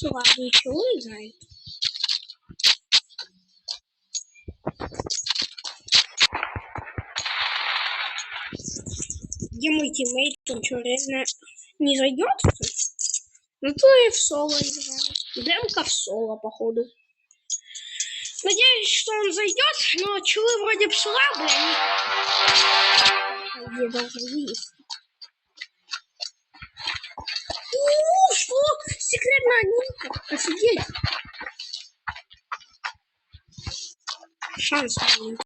слабые челы играют. Где мой тиммейт? Он что, реально не зайдет? Ну то и в соло играю. Демка в соло, походу. Надеюсь, что он зайдет, но челы вроде бы слабые, они... Где должен есть? Что? Секретная нитка. Офигеть. Шанс маленький.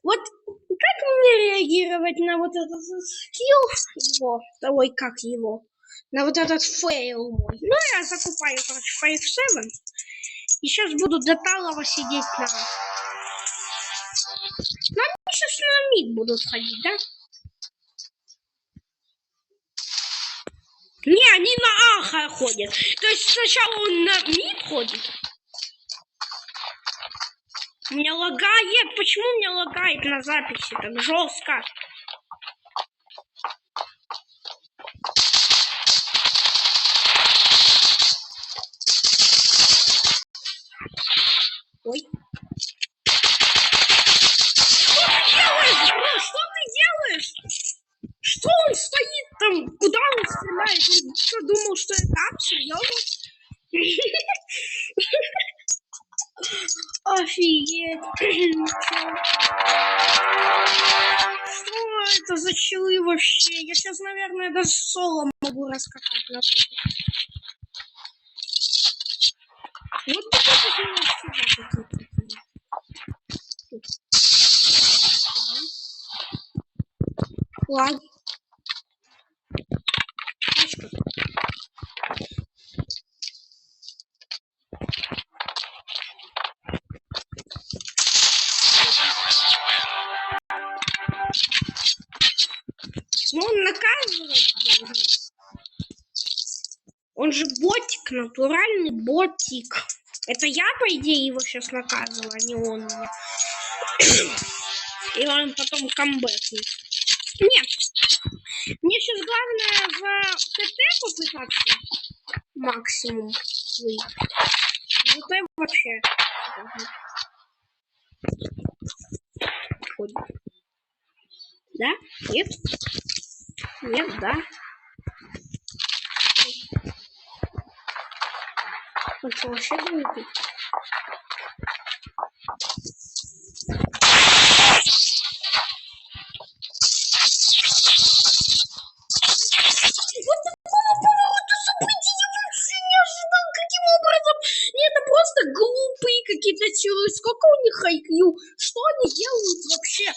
Вот как мне реагировать на вот этот скилл его, ой, как его, на вот этот фейл мой? Ну, я закупаю, короче, 5-7. И сейчас буду до талого сидеть на... Ну, они сейчас на мид будут ходить, да? Не, они на Аха ходят. То есть сначала он на мид ходит. Меня лагает. Почему меня лагает на записи так жестко? Ой. Что ты делаешь? Что он стоит там? Куда он стреляет? Он что, думал, что это ап? Серьезно? Офигеть. Что это за челы вообще? Я сейчас, наверное, даже соло могу раскатать на вот такой лаги. Ну, он наказывать должен. Он же ботик, натуральный ботик. Это я, по идее, его сейчас наказываю, а не он меня. И он потом камбэкнет. Нет. Мне сейчас главное в ТТ попытаться максимум выйти. ТТ вообще. Да? Нет? Нет, да. Он что, вообще глупый? Вот такого поворота событий я вообще не ожидал. Каким образом? Нет, это просто глупые какие-то силы. Сколько у них IQ? Что они делают вообще?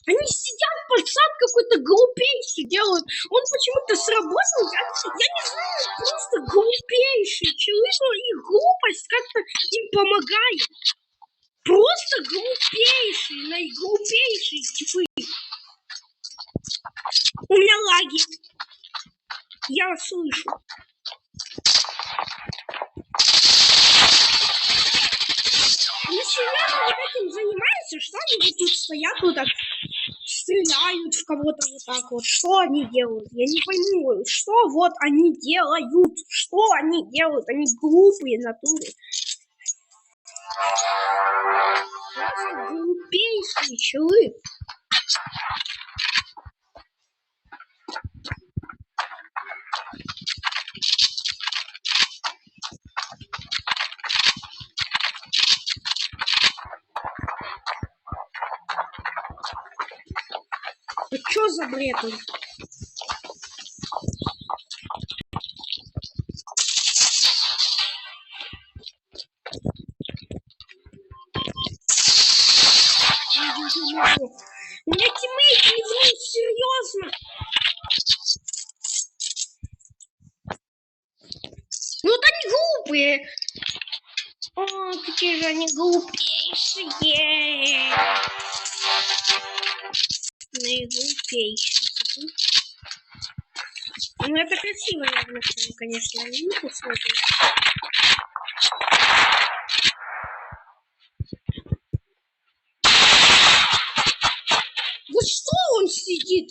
Они сидят, пацан какой-то глупейший делают. Он почему-то сработал. Я не знаю, просто глупейший. Человек, их глупость как-то им помогает. Просто глупейший, наиглупейший типы. У меня лаги. Я вас слышу. Они серьезно вот этим занимаются? Что они вот тут стоят, вот так стреляют в кого-то вот так вот? Что они делают? Я не пойму, что вот они делают? Что они делают? Они глупые натуры. Просто глупейшие челы. Что за бред? У меня тиммейт не врут, серьезно. Ну вот они глупые. О, какие же они глупейшие. Наиглупейшие. Ну это красиво, наверное, конечно, они не посмотрят. Ну что он сидит?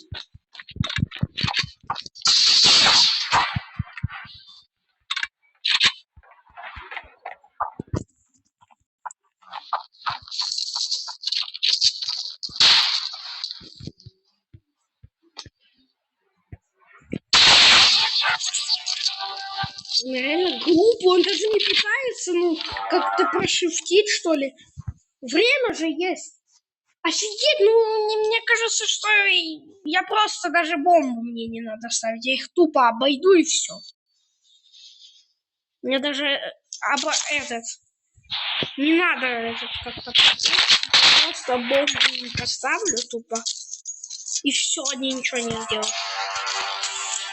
Реально глупо, он даже не пытается, ну, как-то прошифтить, что ли. Время же есть. Офигеть, ну, мне кажется, что я просто даже бомбу мне не надо ставить. Я их тупо обойду и все. Мне даже не надо этот как-то просто бомбу поставлю тупо. И все, они ничего не сделают.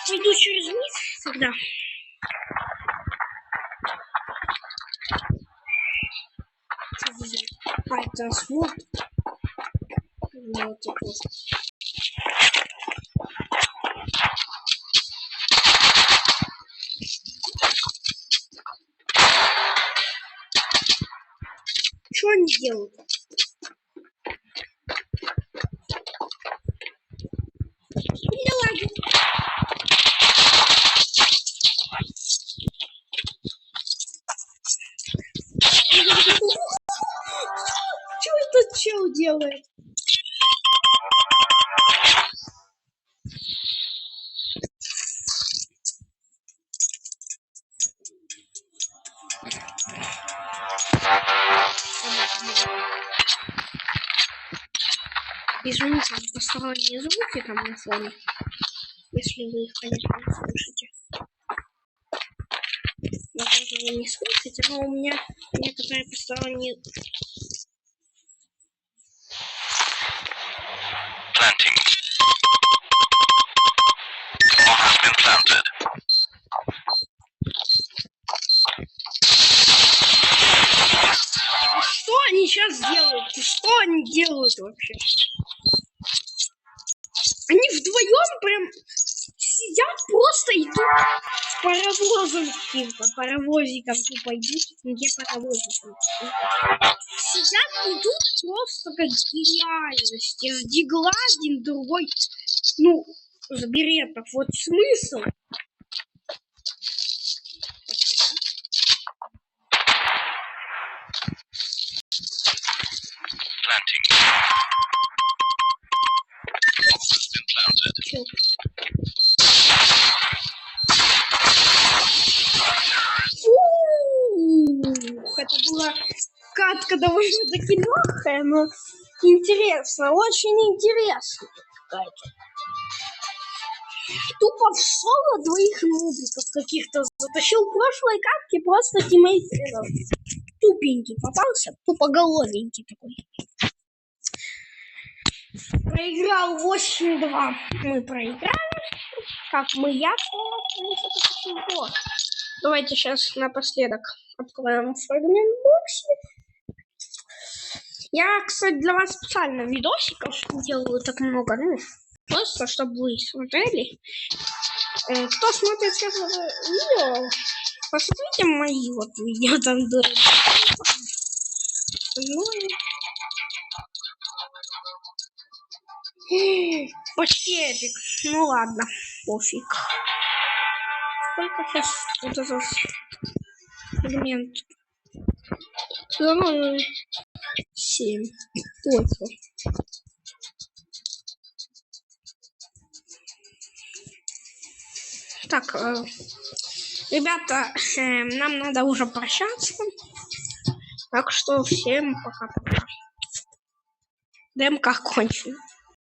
Пойду через них тогда. А, это свод. Вот такой. Что они делают? Не лаги. Что этот чел делает? Извините за посторонние звуки там на фоне, если вы их, конечно, не слышите. Возможно, вы не слышите, но у меня некоторые посторонние... Planting. Bomb has been planted. Что они сейчас делают? Что они делают вообще? Они вдвоем прям сидят просто и тут с паровозом каким-то, паровозиком тупо идут, где паровозиком. Сидят и тут просто как реальность. Дигла один, другой, ну, с беретов. Вот смысл. Planting. Bomb has been planted. Это была катка довольно-таки легкая, но интересно, очень интересно какая-то. Тупо в соло двоих нубиков каких-то затащил в прошлой катке, просто тиммейт тупенький попался, тупоголовенький такой. Проиграл 8-2. Мы проиграли. Как мы, я вот. Давайте сейчас напоследок откроем фрагмент боксе. Я, кстати, для вас специально видосиков делаю так много, ну, просто чтобы вы смотрели. Кто смотрит видео, посмотрите мои вот видео там почти. Ну ладно, пофиг. Сколько сейчас вот этот фрагмент? 7. Пофиг. Так, ребята, нам надо уже прощаться. Так что всем пока-пока. ДМК кончен.